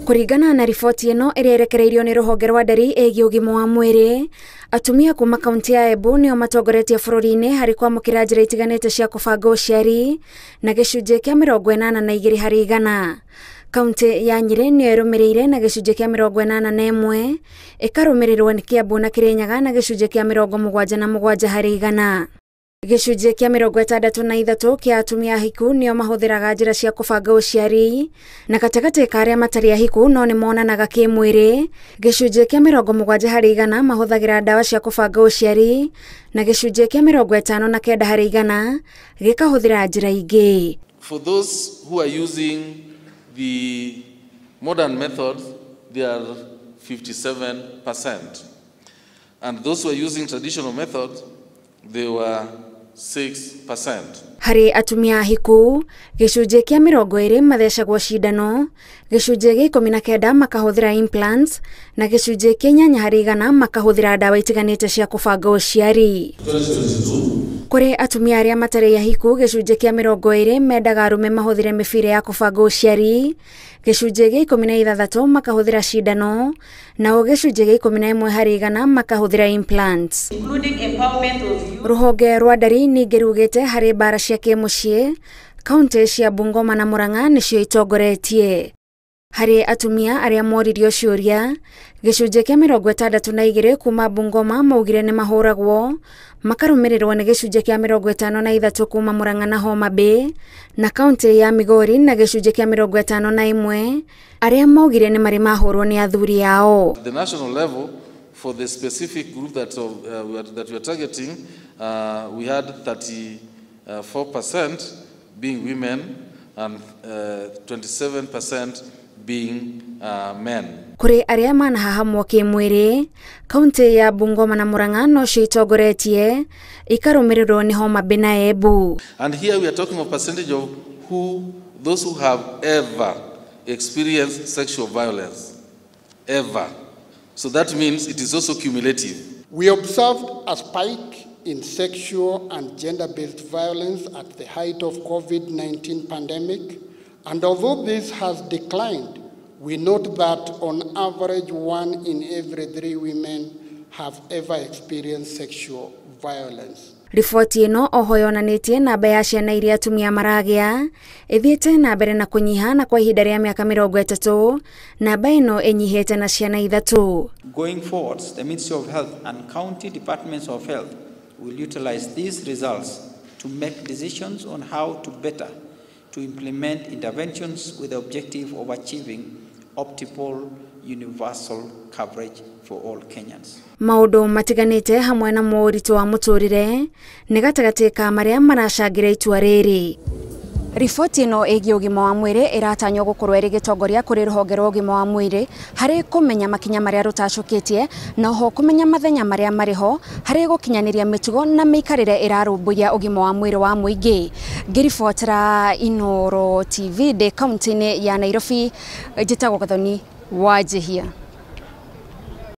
Kuringana na riboti ino iria irekereirio ni ruhonge rwa ndari egie ugima wa mwiri, atumia kuma kaunti ya Embu nio matongoretie bururi-ini hari kwamukira njira itiganite cia kubanga uciari na gicunji kia 82 hari 100. Kaunti ya Nyeri nio irumirire na gicunji kia 81, ikarumirirwo ni Kiambu na Kirinyaga na gicunji kia 77 hari 100. Gicunji kia 63 kia atumia ahiku nio mahuthiraga njira cia kubanga uciari na gatagati ka aria matari ahiku no ni monanaga kimwiri. Gicunji kia 70 hari 100 mahuthagira dawa cia kubanga uciari na gicunji kia 59 hari 100 gikahuthira njira ingi. For those who are using the modern methods, they are 57%, and those who are using traditional methods, they were 6%. Hari atumia ahiku, gicunji kia 20 mathecagwo cindano, gicunji gia 19 makahuthira implants na gicunji kia 8 hari 100 makahuthira dawa itiganite cia kubanga uciari. Kuri atumia aria matari ahiku, gicunji kia 20 mendaga arume mahuthire mibira ya kubanga uciari, gicunji gia 16 makahuthira cindano na gicunji gia 11 hari 100 makahuthira implants. Ruhonge rwa ndari ningi rugite hari bara cia kimucii, kaunti cia Bungoma na Murang'a nicio itongoretie. Hari atumia aria moririo ciuria, gicunji kia 62 kuma Bungoma maugire ni mahuragwo, makarumirirwo ni gicunji kia 53 kuma Murang'a na Homa Bay, na kaunti ya Migori na gicunji kia 51 aria maugire ni mari mahurwo ni athuri yao. The national level, for the specific group that we are targeting, we had 34% being women and 27% being men. Kuri aria manahahamwo kimwiri, kaunti ya Bungoma na Murang'a no cio itongoretie, ikarumirirwo ni Homa Bay na Embu. And here we are talking of percentage of those who have ever experienced sexual violence, ever. So that means it is also cumulative. We observed a spike in sexual and gender-based violence at the height of COVID-19 pandemic, and although this has declined, we note that on average 1 in every 3 women have ever experienced sexual violence. Riboti ino oho yonanitie namba ya ciana iria atumia maragia ithiete na mbere na kunyiha na kwa ihinda ria miaka 30, namba ino enyihete na ciana 3. Going forward, the Ministry of Health and County Departments of Health will utilize these results to make decisions on how to better to implement interventions with the objective of achieving optimal universal coverage for all Kenyans. Maundu matiganite hamwe na moritũ wa muturire ni gatagati ka maria maracangira itua riri. Riboti ino egie ugima wa mwiri iratanywo gukorwo iri gitongoria kuri ruhonge rwa ugima wa mwiri hari kumenya makinya maria rutacukitie na ho kumenya mathenya maria mariho hari gukinyaniria mitugo na mikarire irarumbuya ugima wa mwiri wa muingi. Ngiribotera Inooro TV de kaunti-ini ya Nairobi, njitagwo Gathoni Wanjihia.